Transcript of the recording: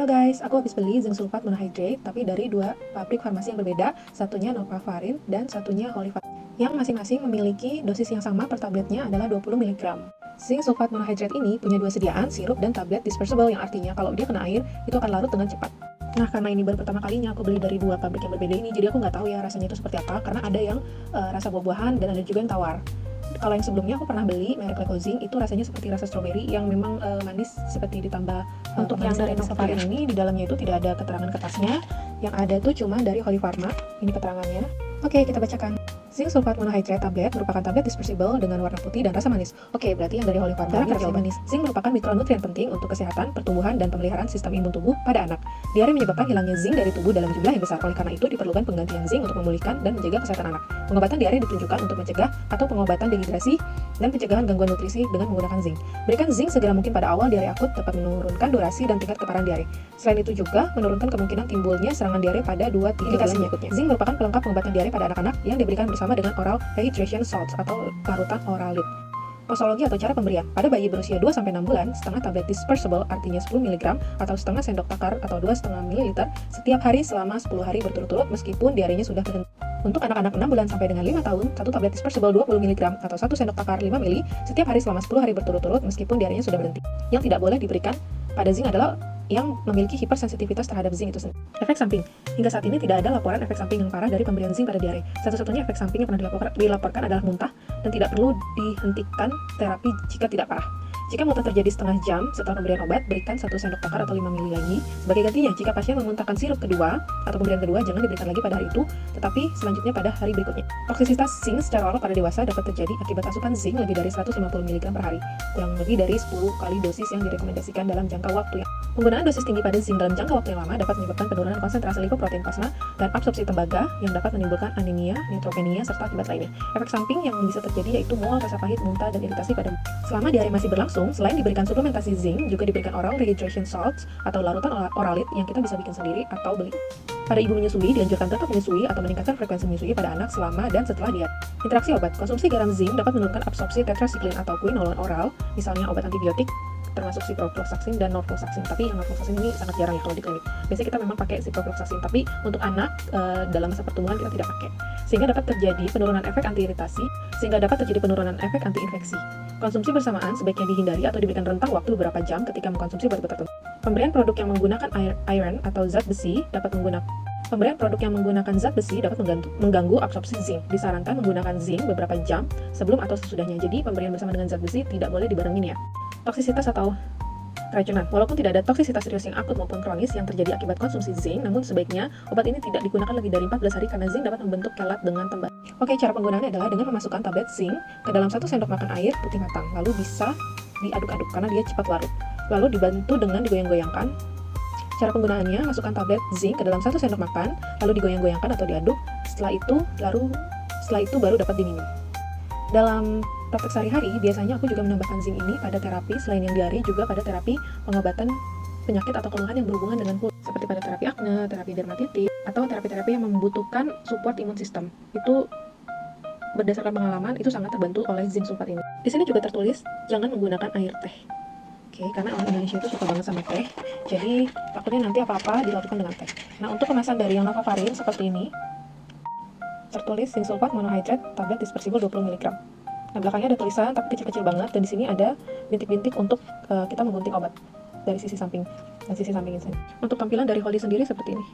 guys, aku habis beli zinc sulfat monohydrate tapi dari dua pabrik farmasi yang berbeda, satunya Novafarin dan satunya Holifarin, yang masing-masing memiliki dosis yang sama per tabletnya adalah 20 mg. Zinc sulfat monohydrate ini punya dua sediaan, sirup dan tablet dispersible, yang artinya kalau dia kena air, itu akan larut dengan cepat. Nah, karena ini baru pertama kalinya aku beli dari dua pabrik yang berbeda ini, jadi aku nggak tahu ya rasanya itu seperti apa, karena ada yang rasa buah-buahan dan ada juga yang tawar. Kalau yang sebelumnya aku pernah beli merek Lecozing, itu rasanya seperti rasa stroberi yang memang manis seperti ditambah untuk yang dari Novafarin ini, di dalamnya itu tidak ada keterangan kertasnya, yang ada tuh cuma dari Holy Pharma. Ini keterangannya. Oke, kita bacakan. Zinc sulfat monohydrate tablet merupakan tablet dispersible dengan warna putih dan rasa manis. Oke, berarti yang dari Holy Pharma ini rasa manis. Zinc merupakan mikronutrien penting untuk kesehatan, pertumbuhan, dan pemeliharaan sistem imun tubuh pada anak. Diare menyebabkan hilangnya zinc dari tubuh dalam jumlah yang besar. Oleh karena itu, diperlukan penggantian zinc untuk memulihkan dan menjaga kesehatan anak. Pengobatan diare ditunjukkan untuk mencegah atau pengobatan dehidrasi dan pencegahan gangguan nutrisi dengan menggunakan zinc. Berikan zinc segera mungkin pada awal diare akut dapat menurunkan durasi dan tingkat keparahan diare. Selain itu juga menurunkan kemungkinan timbulnya serangan diare pada 2-3 bulan berikutnya. Zinc merupakan pelengkap pengobatan diare pada anak-anak yang diberikan bersama dengan oral rehydration salts atau larutan oralit. Posologi atau cara pemberian. Pada bayi berusia 2-6 bulan, setengah tablet dispersible artinya 10 mg atau setengah sendok takar atau 2,5 ml setiap hari selama 10 hari berturut-turut meskipun diarenya sudah berhenti. Untuk anak-anak 6 bulan sampai dengan 5 tahun, satu tablet dispersible 20 mg atau 1 sendok takar 5 ml setiap hari selama 10 hari berturut-turut meskipun diarenya sudah berhenti. Yang tidak boleh diberikan pada zinc adalah yang memiliki hipersensitivitas terhadap zinc itu sendiri. Efek samping. Hingga saat ini tidak ada laporan efek samping yang parah dari pemberian zinc pada diare. Satu-satunya efek samping yang pernah dilaporkan adalah muntah dan tidak perlu dihentikan terapi jika tidak parah. Jika muntah terjadi setengah jam setelah pemberian obat, berikan 1 sendok takar atau 5 ml lagi. Sebagai gantinya, jika pasien memuntahkan sirup kedua atau pemberian kedua, jangan diberikan lagi pada hari itu, tetapi selanjutnya pada hari berikutnya. Toksisitas zinc secara oral pada dewasa dapat terjadi akibat asupan zinc lebih dari 150 mg per hari, kurang lebih dari 10 kali dosis yang direkomendasikan dalam jangka waktu yang. Penggunaan dosis tinggi pada zinc dalam jangka waktu yang lama dapat menyebabkan penurunan konsentrasi lipoprotein plasma dan absorpsi tembaga yang dapat menimbulkan anemia, neutropenia, serta akibat lainnya. Efek samping yang bisa terjadi yaitu mual, rasa pahit, muntah, dan iritasi pada mulut. Selama diare masih berlangsung, selain diberikan suplementasi zinc, juga diberikan oral rehydration salts atau larutan oralit yang kita bisa bikin sendiri atau beli. Pada ibu menyusui, dianjurkan tetap menyusui atau meningkatkan frekuensi menyusui pada anak selama dan setelah diare. Interaksi obat. Konsumsi garam zinc dapat menurunkan absorpsi tetrasiklin atau quinolone oral, misalnya obat antibiotik, termasuk ciprofloxacin dan norfloxacin. Tapi yang norfloxacin ini sangat jarang ya kalau di klinik. Biasanya kita memang pakai ciprofloxacin, tapi untuk anak dalam masa pertumbuhan kita tidak pakai. Sehingga dapat terjadi penurunan efek anti-iritasi, efek anti-infeksi. Konsumsi bersamaan sebaiknya dihindari atau diberikan rentang waktu beberapa jam ketika mengkonsumsi obat tertentu. Pemberian produk yang menggunakan iron atau zat besi dapat mengganggu absorpsi zinc. Disarankan menggunakan zinc beberapa jam sebelum atau sesudahnya. Jadi pemberian bersama dengan zat besi tidak boleh dibarengin ya. Toksisitas atau keracunan. Walaupun tidak ada toksisitas serius yang akut maupun kronis yang terjadi akibat konsumsi zinc, namun sebaiknya obat ini tidak digunakan lebih dari 14 hari karena zinc dapat membentuk kelat dengan tembak. Oke, cara penggunaannya adalah dengan memasukkan tablet zinc ke dalam 1 sendok makan air putih matang, lalu bisa diaduk-aduk karena dia cepat larut. Lalu dibantu dengan digoyang-goyangkan. Cara penggunaannya, masukkan tablet zinc ke dalam 1 sendok makan, lalu digoyang-goyangkan atau diaduk. Setelah itu baru dapat diminum. Dalam praktek sehari-hari, biasanya aku juga menambahkan zinc ini pada terapi selain yang diare, juga pada terapi pengobatan penyakit atau keluhan yang berhubungan dengan kulit, seperti pada terapi akne, terapi dermatitis, atau terapi-terapi yang membutuhkan support imun sistem. Itu berdasarkan pengalaman, itu sangat terbantu oleh zinc sulfat ini. Di sini juga tertulis jangan menggunakan air teh. Oke, karena orang Indonesia itu suka banget sama teh, jadi takutnya nanti apa-apa dilakukan dengan teh. Nah, untuk kemasan dari yang Novafarin seperti ini, tertulis zinc sulfat monohydrate tablet dispersible 20 mg. Nah, belakangnya ada tulisan tapi kecil-kecil banget, dan di sini ada bintik-bintik untuk kita menggunting obat dari sisi samping dan sisi samping ini. Untuk tampilan dari Holy sendiri seperti ini.